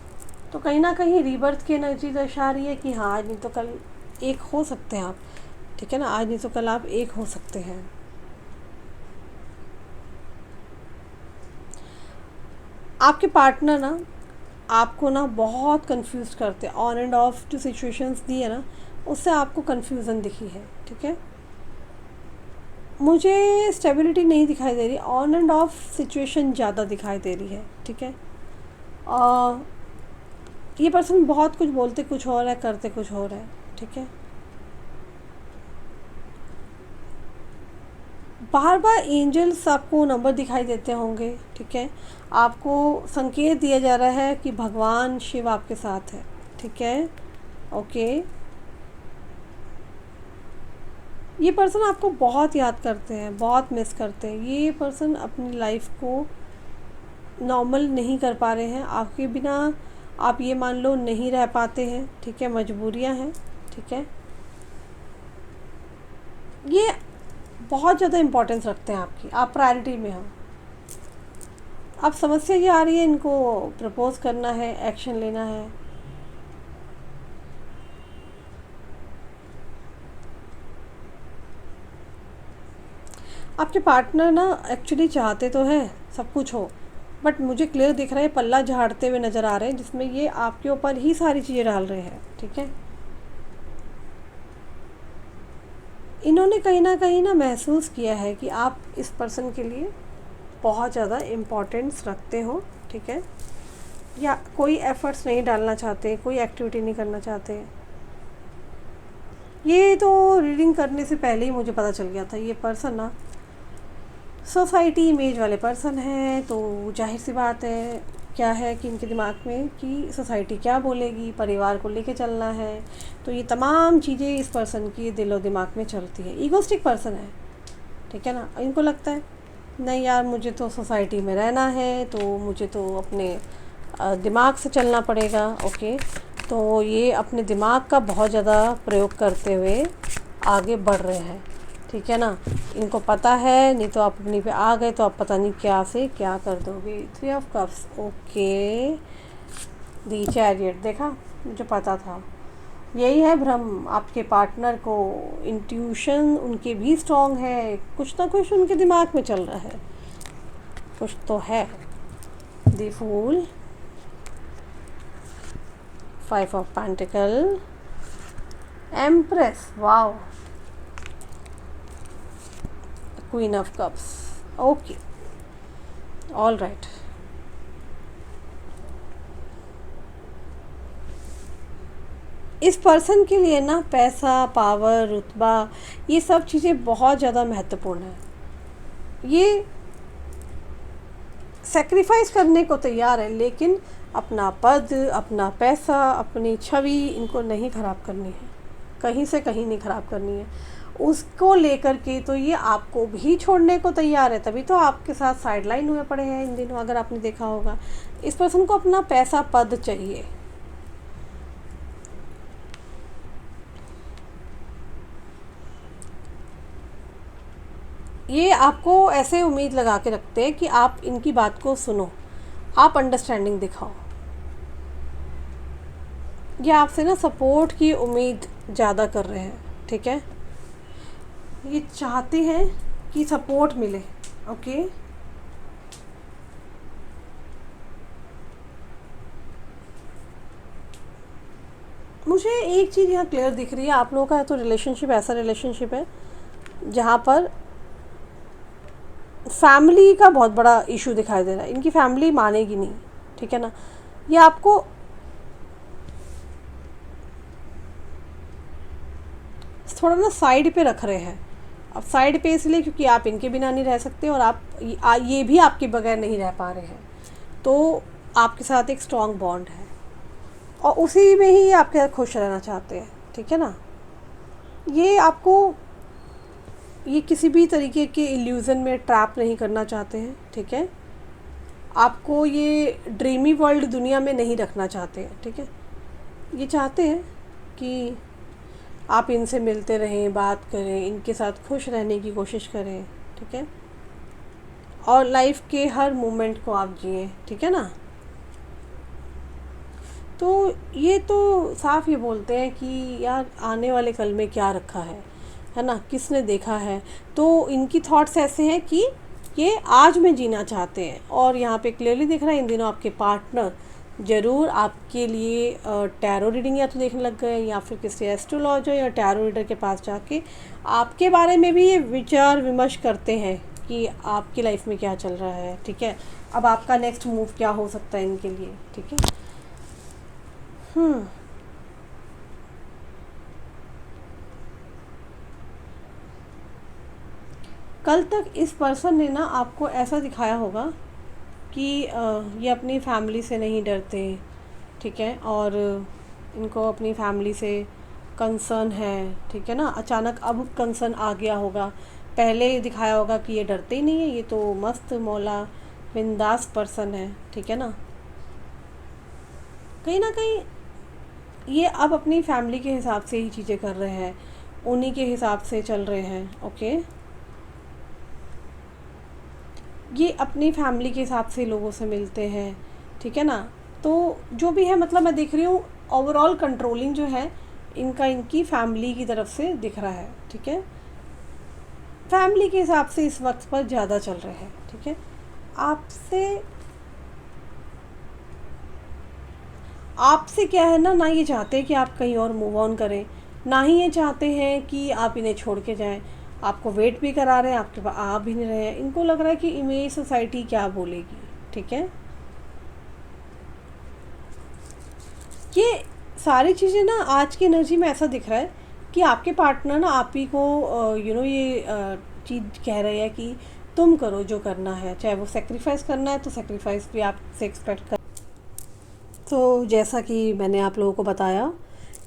तो कहीं ना कहीं रीबर्थ की एनर्जी दर्शा रही है कि हाँ आज नहीं तो कल एक हो सकते हैं आप, ठीक है ना, आज नहीं तो कल आप एक हो सकते हैं। आपके पार्टनर ना आपको ना बहुत कंफ्यूज करते हैं, ऑन एंड ऑफ जो सिचुएशंस दी है ना उससे आपको कंफ्यूजन दिखी है, ठीक है। मुझे स्टेबिलिटी नहीं दिखाई दे रही, ऑन एंड ऑफ सिचुएशन ज़्यादा दिखाई दे रही है, ठीक है। और ये पर्सन बहुत कुछ बोलते कुछ और है, करते कुछ और है, ठीक है। बार बार एंजल्स आपको नंबर दिखाई देते होंगे, ठीक है। आपको संकेत दिया जा रहा है कि भगवान शिव आपके साथ है, ठीक है, ओके। ये पर्सन आपको बहुत याद करते हैं, बहुत मिस करते हैं। ये पर्सन अपनी लाइफ को नॉर्मल नहीं कर पा रहे हैं आपके बिना, आप ये मान लो नहीं रह पाते हैं, ठीक है, मजबूरियां हैं, ठीक है। ये बहुत ज़्यादा इम्पोर्टेंस रखते हैं आपकी, आप प्रायोरिटी में हो। अब समस्या ये आ रही है, इनको प्रपोज करना है, एक्शन लेना है। आपके पार्टनर ना एक्चुअली चाहते तो हैं सब कुछ हो, बट मुझे क्लियर दिख रहा है पल्ला झाड़ते हुए नज़र आ रहे हैं, जिसमें ये आपके ऊपर ही सारी चीज़ें डाल रहे हैं, ठीक है। इन्होंने कहीं ना महसूस किया है कि आप इस पर्सन के लिए बहुत ज़्यादा इम्पोर्टेंस रखते हो, ठीक है, या कोई एफर्ट्स नहीं डालना चाहते, कोई एक्टिविटी नहीं करना चाहते। ये तो रीडिंग करने से पहले ही मुझे पता चल गया था, ये पर्सन ना सोसाइटी इमेज वाले पर्सन हैं। तो जाहिर सी बात है क्या है कि इनके दिमाग में कि सोसाइटी क्या बोलेगी, परिवार को लेके चलना है, तो ये तमाम चीज़ें इस पर्सन की दिलो दिमाग में चलती है। ईगोस्टिक पर्सन है, ठीक है ना। इनको लगता है नहीं यार मुझे तो सोसाइटी में रहना है, तो मुझे तो अपने दिमाग से चलना पड़ेगा, ओके। तो ये अपने दिमाग का बहुत ज़्यादा प्रयोग करते हुए आगे बढ़ रहे हैं, ठीक है ना। इनको पता है नहीं तो आप अपनी पे आ गए तो आप पता नहीं क्या से क्या कर दोगे। 3 of cups, okay. The chariot, देखा, मुझे पता था। यही है भ्रम, आपके पार्टनर को इंट्यूशन उनके भी स्ट्रॉन्ग है, कुछ ना कुछ उनके दिमाग में चल रहा है, कुछ तो है। दी फूल, 5 of pentacle, empress, wow, queen of cups, okay, all right. इस पर्सन के लिए ना पैसा, पावर, रुतबा, ये सब चीज़ें बहुत ज़्यादा महत्वपूर्ण है। ये सेक्रीफाइस करने को तैयार है, लेकिन अपना पद, अपना पैसा, अपनी छवि इनको नहीं ख़राब करनी है, कहीं से कहीं नहीं ख़राब करनी है। उसको लेकर के तो ये आपको भी छोड़ने को तैयार है, तभी तो आपके साथ साइडलाइन हुए पड़े हैं इन दिनों, अगर आपने देखा होगा। इस पर्सन को अपना पैसा, पद चाहिए। ये आपको ऐसे उम्मीद लगा के रखते हैं कि आप इनकी बात को सुनो, आप अंडरस्टैंडिंग दिखाओ। ये आपसे ना सपोर्ट की उम्मीद ज़्यादा कर रहे हैं, ठीक है। ये चाहते हैं कि सपोर्ट मिले, ओके। मुझे एक चीज़ यहाँ क्लियर दिख रही है, आप लोगों का तो रिलेशनशिप ऐसा रिलेशनशिप है जहाँ पर फैमिली का बहुत बड़ा इशू दिखाई दे रहा है। इनकी फैमिली मानेगी नहीं, ठीक है ना। ये आपको थोड़ा ना साइड पे रख रहे हैं। अब साइड पे इसलिए क्योंकि आप इनके बिना नहीं रह सकते और आप ये भी आपके बगैर नहीं रह पा रहे हैं, तो आपके साथ एक स्ट्रॉन्ग बॉन्ड है और उसी में ही आपके साथ खुश रहना चाहते हैं, ठीक है ना। ये आपको ये किसी भी तरीके के इल्यूज़न में ट्रैप नहीं करना चाहते हैं, ठीक है। आपको ये ड्रीमी वर्ल्ड दुनिया में नहीं रखना चाहते हैं, ठीक है। ये चाहते हैं कि आप इनसे मिलते रहें, बात करें, इनके साथ खुश रहने की कोशिश करें, ठीक है। और लाइफ के हर मोमेंट को आप जिए, ठीक है ना। तो ये तो साफ ये बोलते हैं कि यार आने वाले कल में क्या रखा है ना, किसने देखा है। तो इनकी थॉट्स ऐसे हैं कि ये आज में जीना चाहते हैं। और यहाँ पे क्लियरली दिख रहा है इन दिनों आपके पार्टनर ज़रूर आपके लिए टैरो रीडिंग या तो देखने लग गए, या फिर किसी एस्ट्रोलॉजर या टैरो रीडर के पास जाके आपके बारे में भी ये विचार विमर्श करते हैं कि आपकी लाइफ में क्या चल रहा है, ठीक है। अब आपका नेक्स्ट मूव क्या हो सकता है इनके लिए, ठीक है। कल तक इस पर्सन ने ना आपको ऐसा दिखाया होगा कि ये अपनी फैमिली से नहीं डरते, ठीक है, और इनको अपनी फैमिली से कंसर्न है, ठीक है ना। अचानक अब कंसर्न आ गया होगा, पहले दिखाया होगा कि ये डरते ही नहीं है, ये तो मस्त मौला बिंदास पर्सन है, ठीक है ना। कहीं ना कहीं ये अब अपनी फैमिली के हिसाब से ही चीज़ें कर रहे हैं, उन्हीं के हिसाब से चल रहे हैं, ओके। ये अपनी फैमिली के हिसाब से लोगों से मिलते हैं, ठीक है ना। तो जो भी है, मतलब मैं देख रही हूँ ओवरऑल कंट्रोलिंग जो है इनका इनकी फैमिली की तरफ से दिख रहा है, ठीक है। फैमिली के हिसाब से इस वक्त पर ज़्यादा चल रहे हैं, ठीक है। आपसे क्या है ना ये चाहते हैं कि आप कहीं और मूव ऑन करें, ना ही ये चाहते हैं कि आप इन्हें छोड़ के जाएं। आपको वेट भी करा रहे हैं, आपके पास आ भी नहीं रहे हैं। इनको लग रहा है कि इमेज सोसाइटी क्या बोलेगी, ठीक है। ये सारी चीज़ें ना आज की एनर्जी में ऐसा दिख रहा है कि आपके पार्टनर ना आप ही को ये चीज़ कह रहे हैं कि तुम करो जो करना है, चाहे वो सेक्रीफाइस करना है तो सेक्रीफाइस भी आपसे एक्सपेक्ट कर। तो जैसा कि मैंने आप लोगों को बताया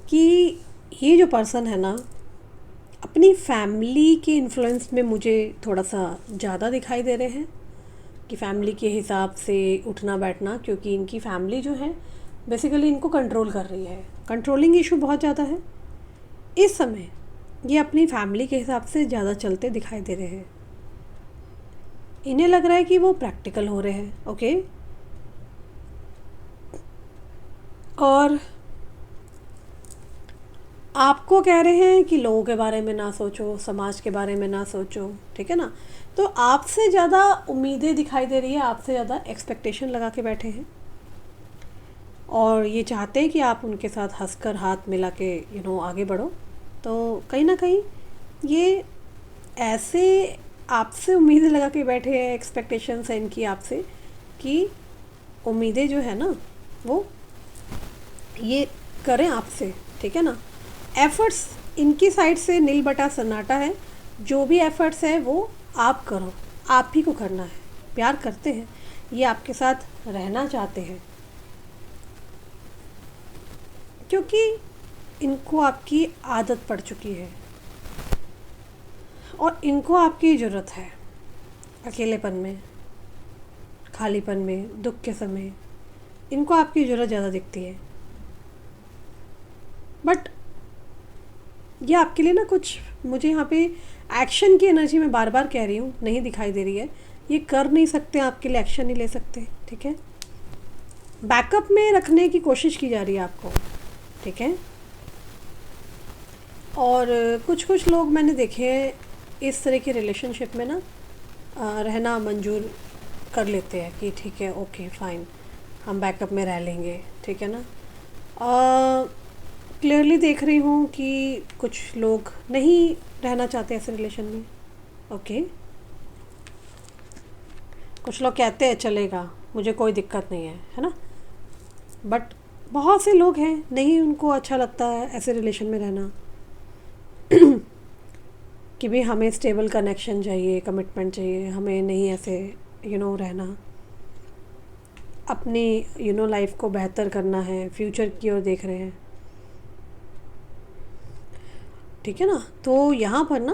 कि ये जो पर्सन है ना अपनी फैमिली के इन्फ्लुएंस में मुझे थोड़ा सा ज़्यादा दिखाई दे रहे हैं, कि फैमिली के हिसाब से उठना बैठना, क्योंकि इनकी फैमिली जो है बेसिकली इनको कंट्रोल कर रही है, कंट्रोलिंग इशू बहुत ज़्यादा है इस समय। ये अपनी फैमिली के हिसाब से ज़्यादा चलते दिखाई दे रहे हैं। इन्हें लग रहा है कि वो प्रैक्टिकल हो रहे हैं, ओके। और आपको कह रहे हैं कि लोगों के बारे में ना सोचो, समाज के बारे में ना सोचो, ठीक है ना। तो आपसे ज़्यादा उम्मीदें दिखाई दे रही है, आपसे ज़्यादा एक्सपेक्टेशन लगा के बैठे हैं, और ये चाहते हैं कि आप उनके साथ हंसकर हाथ मिला के आगे बढ़ो। तो कहीं ना कहीं ये ऐसे आपसे उम्मीदें लगा के बैठे हैं, एक्सपेक्टेशंस हैं इनकी आपसे, कि उम्मीदें जो है ना वो ये करें आपसे, ठीक है ना। एफ़र्ट्स इनकी साइड से नील बटा सन्नाटा है, जो भी एफ़र्ट्स है वो आप करो, आप ही को करना है। प्यार करते हैं, ये आपके साथ रहना चाहते हैं, क्योंकि इनको आपकी आदत पड़ चुकी है और इनको आपकी ज़रूरत है। अकेलेपन में, खालीपन में, दुख के समय इनको आपकी ज़रूरत ज़्यादा दिखती है। बट ये आपके लिए ना कुछ, मुझे यहाँ पे एक्शन की एनर्जी में बार बार कह रही हूँ, नहीं दिखाई दे रही है। ये कर नहीं सकते, आपके लिए एक्शन नहीं ले सकते, ठीक है। बैकअप में रखने की कोशिश की जा रही है आपको, ठीक है। और कुछ कुछ लोग मैंने देखे इस तरह के रिलेशनशिप में ना रहना मंजूर कर लेते हैं कि ठीक है, ओके फाइन, हम बैकअप में रह लेंगे, ठीक है ना। क्लियरली देख रही हूँ कि कुछ लोग नहीं रहना चाहते ऐसे रिलेशन में, ओके। कुछ लोग कहते हैं चलेगा, मुझे कोई दिक्कत नहीं है ना। बट बहुत से लोग हैं नहीं, उनको अच्छा लगता है ऐसे रिलेशन में रहना कि भाई हमें स्टेबल कनेक्शन चाहिए, कमिटमेंट चाहिए, हमें नहीं ऐसे रहना, अपनी लाइफ को बेहतर करना है, फ्यूचर की ओर देख रहे हैं, ठीक है ना। तो यहाँ पर ना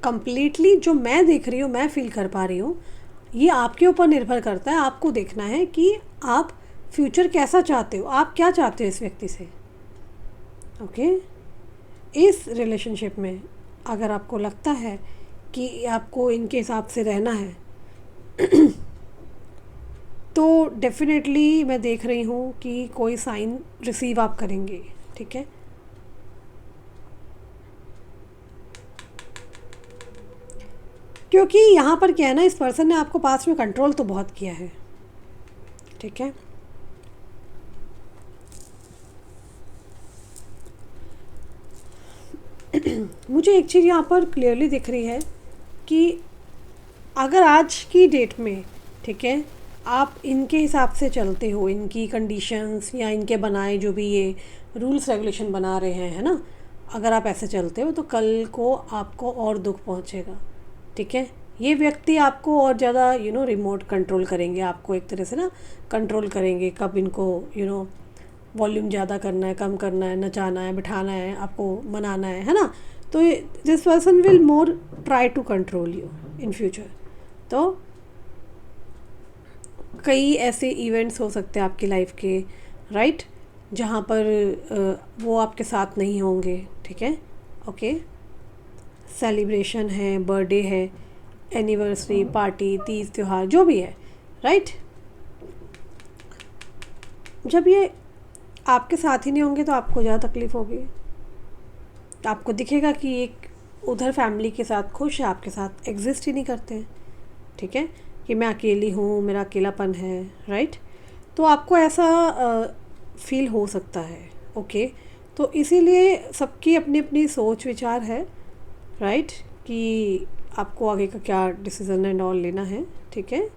कंप्लीटली जो मैं देख रही हूँ, मैं फील कर पा रही हूँ, ये आपके ऊपर निर्भर करता है। आपको देखना है कि आप फ्यूचर कैसा चाहते हो, आप क्या चाहते हो इस व्यक्ति से, ओके। इस रिलेशनशिप में अगर आपको लगता है कि आपको इनके हिसाब से रहना है तो डेफिनेटली मैं देख रही हूँ कि कोई साइन रिसीव आप करेंगे, ठीक है। क्योंकि यहाँ पर क्या है ना, इस पर्सन ने आपको पास में कंट्रोल तो बहुत किया है, ठीक है। मुझे एक चीज़ यहाँ पर क्लियरली दिख रही है कि अगर आज की डेट में, ठीक है, आप इनके हिसाब से चलते हो, इनकी कंडीशंस या इनके बनाए जो भी ये रूल्स रेगुलेशन बना रहे हैं, है ना, अगर आप ऐसे चलते हो तो कल को आपको और दुख पहुँचेगा, ठीक है। ये व्यक्ति आपको और ज़्यादा रिमोट कंट्रोल करेंगे, आपको एक तरह से ना कंट्रोल करेंगे, कब इनको वॉल्यूम ज़्यादा करना है, कम करना है, नचाना है, बिठाना है, आपको मनाना है ना। तो this person will more try to control you in future. तो कई ऐसे इवेंट्स हो सकते हैं आपकी लाइफ के, राइट, जहाँ पर वो आपके साथ नहीं होंगे, ठीक है, ओके। सेलिब्रेशन है, बर्थडे है, एनिवर्सरी पार्टी, तीज त्योहार, जो भी है, राइट। जब ये आपके साथ ही नहीं होंगे तो आपको ज़्यादा तकलीफ़ होगी। तो आपको दिखेगा कि एक उधर फैमिली के साथ खुश है, आपके साथ एग्जिस्ट ही नहीं करते हैं, ठीक है, कि मैं अकेली हूँ, मेरा अकेलापन है, राइट। तो आपको ऐसा फील हो सकता है, ओके। तो इसीलिए सबकी अपनी अपनी सोच विचार है, राइट, कि आपको आगे का क्या डिसीज़न एंड ऑल लेना है, ठीक है।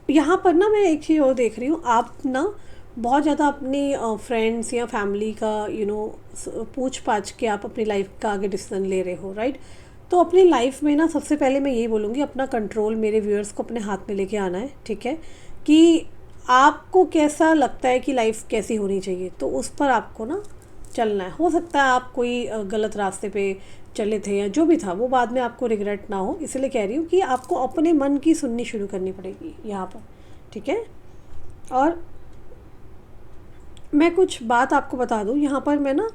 यहाँ पर ना मैं एक चीज़ और देख रही हूँ, आप ना बहुत ज़्यादा अपनी फ्रेंड्स या फैमिली का पूछ पाछ के आप अपनी लाइफ का आगे डिसीजन ले रहे हो, राइट। तो अपनी लाइफ में ना सबसे पहले मैं यही बोलूँगी, अपना कंट्रोल मेरे व्यूअर्स को अपने हाथ में लेके आना है, ठीक है, कि आपको कैसा लगता है कि लाइफ कैसी होनी चाहिए, तो उस पर आपको ना चलना है। हो सकता है आप कोई गलत रास्ते पे चले थे या जो भी था वो बाद में आपको रिग्रेट ना हो, इसलिए कह रही हूँ कि आपको अपने मन की सुननी शुरू करनी पड़ेगी यहाँ पर, ठीक है। और मैं कुछ बात आपको बता दूँ यहाँ पर, मैं ना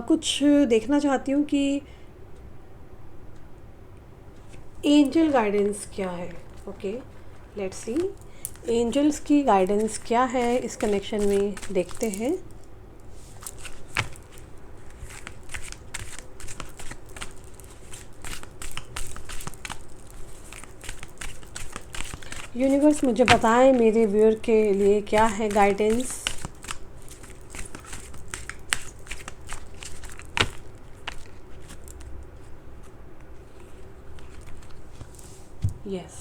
कुछ देखना चाहती हूँ कि एंजल गाइडेंस क्या है, ओके, लेट्स सी एंजल्स की गाइडेंस क्या है इस कनेक्शन में, देखते हैं। यूनिवर्स मुझे बताएं मेरे व्यूअर के लिए क्या है गाइडेंस। यस,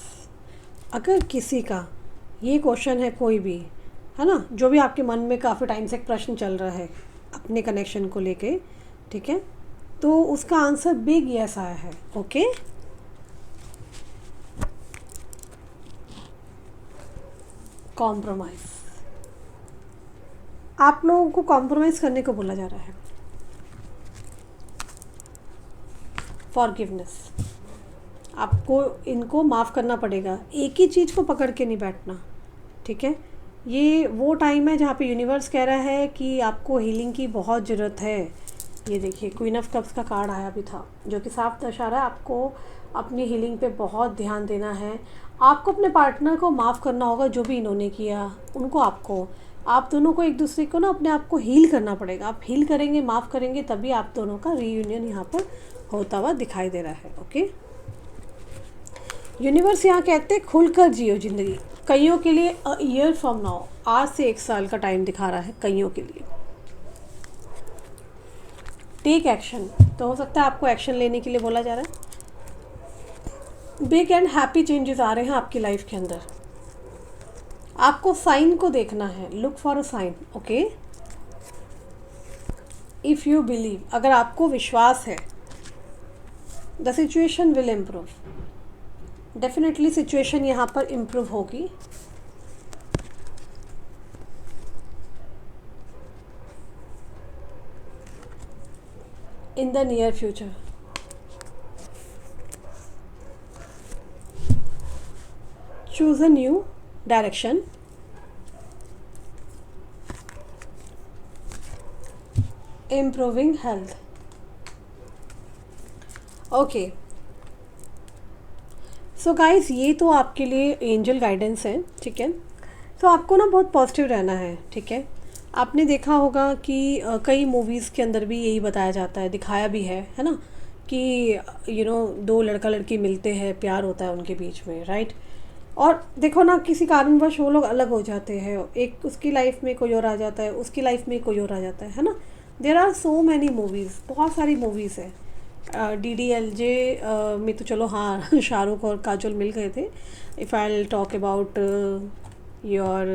अगर किसी का ये क्वेश्चन है, कोई भी, है ना, जो भी आपके मन में काफ़ी टाइम से एक प्रश्न चल रहा है अपने कनेक्शन को लेके, ठीक है, तो उसका आंसर बिग यस आया है, ओके। कॉम्प्रोमाइज़, आप लोगों को कॉम्प्रोमाइज़ करने को बोला जा रहा है। फॉरगिवनेस, आपको इनको माफ़ करना पड़ेगा, एक ही चीज़ को पकड़ के नहीं बैठना, ठीक है। ये वो टाइम है जहाँ पे यूनिवर्स कह रहा है कि आपको हीलिंग की बहुत ज़रूरत है। ये देखिए क्वीन ऑफ कप्स का कार्ड आया भी था, जो कि साफ दर्शा रहा है आपको अपनी हीलिंग पे बहुत ध्यान देना है। आपको अपने पार्टनर को माफ़ करना होगा, जो भी इन्होंने किया उनको, आपको, आप दोनों को एक दूसरे को ना अपने आप को हील करना पड़ेगा। आप हील करेंगे, माफ़ करेंगे, तभी आप दोनों का रीयूनियन यहाँ पर होता हुआ दिखाई दे रहा है, ओके। यूनिवर्स यहाँ कहते हैं खुलकर जियो ज़िंदगी। कईयों के लिए अ ईयर फ्रॉम नाउ, आज से 1 साल का टाइम दिखा रहा है कईयों के लिए। टेक एक्शन, तो हो सकता है आपको एक्शन लेने के लिए बोला जा रहा है। बिग एंड हैप्पी चेंजेस आ रहे हैं आपकी लाइफ के अंदर। आपको साइन को देखना है, look for a sign, okay. If you believe, अगर आपको विश्वास है, the situation will improve. Definitely situation यहाँ पर इम्प्रूव होगी। In the near future, choose a new direction, improving health. Okay, so guys ये तो आपके लिए एंजल गाइडेंस है, ठीक है। तो आपको ना बहुत पॉजिटिव रहना है, ठीक है। आपने देखा होगा कि कई मूवीज़ के अंदर भी यही बताया जाता है, दिखाया भी है ना, कि दो लड़का लड़की मिलते हैं, प्यार होता है उनके बीच में, राइट। और देखो ना, किसी कारणवश वो लोग अलग हो जाते हैं, एक उसकी लाइफ में कोई और आ जाता है, उसकी लाइफ में कोई और आ जाता है ना। There are so many movies, बहुत सारी मूवीज़ है। DDLJ में तो चलो हाँ शाहरुख और काजोल मिल गए थे। If I talk about your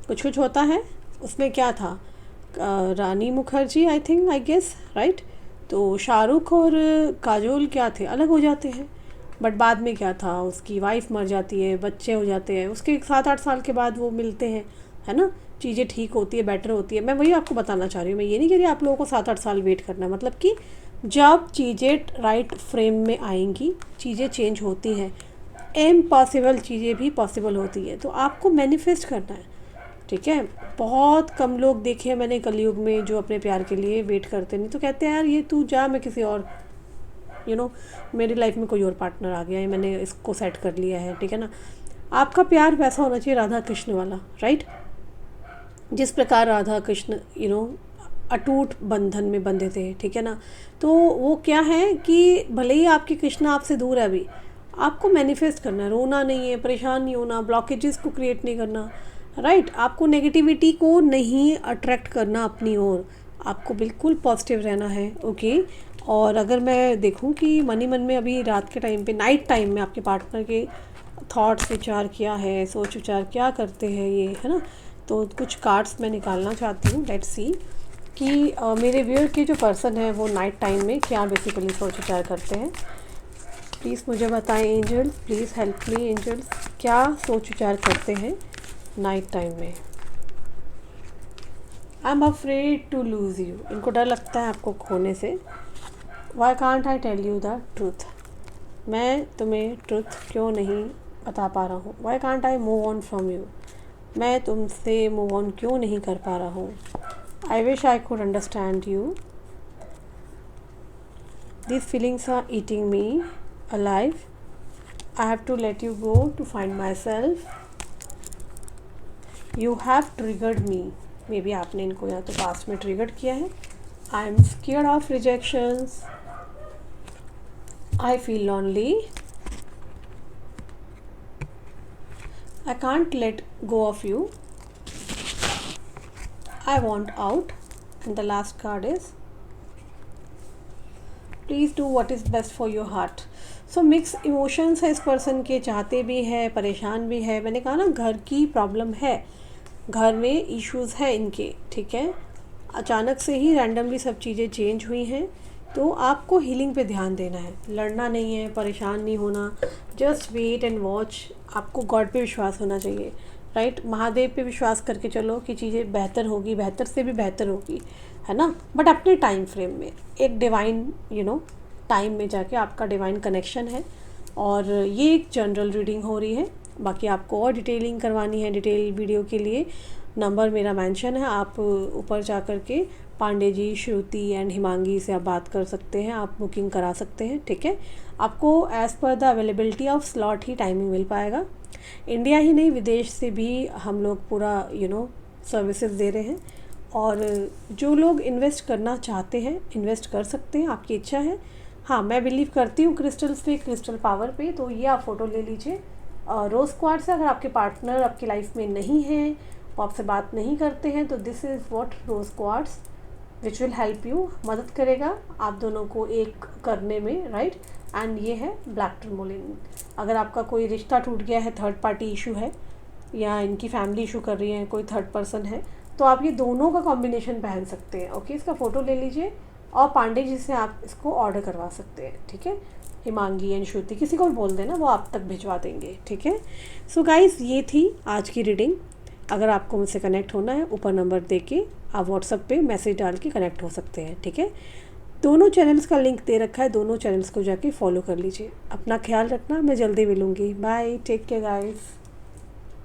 कुछ कुछ होता है, उसमें क्या था, Rani Mukherjee, I think, I guess, right. तो शाहरुख और काजोल क्या थे, अलग हो जाते हैं। बट बाद में क्या था, उसकी वाइफ मर जाती है, बच्चे हो जाते हैं, उसके 7-8 साल के बाद वो मिलते हैं, है ना। चीज़ें ठीक होती है, बेटर होती है। मैं वही आपको बताना चाह रही हूँ, मैं ये नहीं कह रही आप लोगों को 7-8 साल वेट करना, मतलब कि जब चीज़ें राइट फ्रेम में आएंगी, चीज़ें चेंज होती हैं, इम्पॉसिबल चीज़ें भी पॉसिबल होती है। तो आपको मैनिफेस्ट करना है, ठीक है। बहुत कम लोग देखे हैं मैंने कलयुग में जो अपने प्यार के लिए वेट करते, नहीं तो कहते हैं यार ये तू जा, मैं किसी और मेरी लाइफ में कोई और पार्टनर आ गया है, मैंने इसको सेट कर लिया है, ठीक है ना। आपका प्यार वैसा होना चाहिए राधा कृष्ण वाला, राइट। जिस प्रकार राधा कृष्ण अटूट बंधन में बंधे थे, ठीक है ना। तो वो क्या है कि भले ही आपके कृष्ण आपसे दूर है, अभी आपको मैनिफेस्ट करना है, रोना नहीं है, परेशान नहीं होना, ब्लॉकेजेस को क्रिएट नहीं करना, राइट। आपको नेगेटिविटी को नहीं अट्रैक्ट करना अपनी ओर, आपको बिल्कुल पॉजिटिव रहना है, ओके। और अगर मैं देखूं कि मन ही मन में अभी रात के टाइम पे, नाइट टाइम में आपके पार्टनर के थॉट्स, विचार क्या है, सोच विचार क्या करते हैं ये, है ना। तो कुछ कार्ड्स मैं निकालना चाहती हूँ, लेट्स सी कि मेरे व्यूअर के जो पर्सन है वो नाइट टाइम में क्या बेसिकली सोच विचार करते हैं। प्लीज़ मुझे बताएं angels, please help me angels, क्या सोच विचार करते हैं नाइट टाइम में। I am afraid to lose you, इनको डर लगता है आपको खोने से। Why can't I tell you the truth, मैं तुम्हें ट्रूथ क्यों नहीं बता पा रहा हूँ। Why can't I move on from you, मैं तुमसे मूव ऑन क्यों नहीं कर पा रहा हूँ। I wish I could understand you, these feelings are eating me alive, I have to let you go to find myself, you have triggered me, may be आपने इनको या तो पास्ट में ट्रिगर्ड किया है। I am scared of rejections, I feel lonely, I can't let go of you, I want out, and the last card is please do what is best for your heart. So mix emotions है इस पर्सन के, चाहते भी है, परेशान भी है। मैंने कहा ना, घर की प्रॉब्लम है, घर में इश्यूज़ है इनके, ठीक है। अचानक से ही रैंडमली सब चीज़ें चेंज हुई हैं, तो आपको हीलिंग पे ध्यान देना है, लड़ना नहीं है, परेशान नहीं होना, जस्ट वेट एंड वॉच। आपको गॉड पे विश्वास होना चाहिए, राइट। महादेव पे विश्वास करके चलो कि चीज़ें बेहतर होगी, बेहतर से भी बेहतर होगी, है ना। बट अपने टाइम फ्रेम में, एक डिवाइन टाइम में जाके आपका डिवाइन कनेक्शन है। और ये एक जनरल रीडिंग हो रही है, बाकी आपको और डिटेलिंग करवानी है, डिटेल वीडियो के लिए नंबर मेरा मेंशन है, आप ऊपर जा कर के पांडे जी, श्रुति एंड हिमांगी से आप बात कर सकते हैं, आप बुकिंग करा सकते हैं, ठीक है। आपको as per the availability of slot ही टाइमिंग मिल पाएगा। इंडिया ही नहीं, विदेश से भी हम लोग पूरा सर्विसेज दे रहे हैं। और जो लोग इन्वेस्ट करना चाहते हैं इन्वेस्ट कर सकते हैं, आपकी इच्छा है। हाँ, मैं बिलीव करती हूँ क्रिस्टल्स पे, क्रिस्टल पावर पे। तो ये आप फ़ोटो ले लीजिए रोज़ क्वार्ट्स से। अगर आपके पार्टनर आपकी लाइफ में नहीं है, वो आपसे बात नहीं करते हैं, तो this is what rose quartz which will help you, मदद करेगा आप दोनों को एक करने में, राइट। एंड ये है ब्लैक टर्मोलिन। अगर आपका कोई रिश्ता टूट गया है, थर्ड पार्टी इशू है, या इनकी फैमिली इशू कर रही है, कोई थर्ड पर्सन है, तो आप ये दोनों का कॉम्बिनेशन पहन सकते हैं, ओके। इसका फ़ोटो ले लीजिए और पांडे जी से आप इसको ऑर्डर करवा सकते हैं, ठीक है। हिमांगी एंड श्रुति, किसी को भी बोल देना, वो आप तक भिजवा देंगे, ठीक है। सो गाइस, ये थी आज की रीडिंग। अगर आपको मुझसे कनेक्ट होना है, ऊपर नंबर दे के आप व्हाट्सएप पे मैसेज डाल के कनेक्ट हो सकते हैं, ठीक है। दोनों चैनल्स का लिंक दे रखा है, दोनों चैनल्स को जाके फॉलो कर लीजिए। अपना ख्याल रखना, मैं जल्दी मिलूँगी। Bye, take care guys.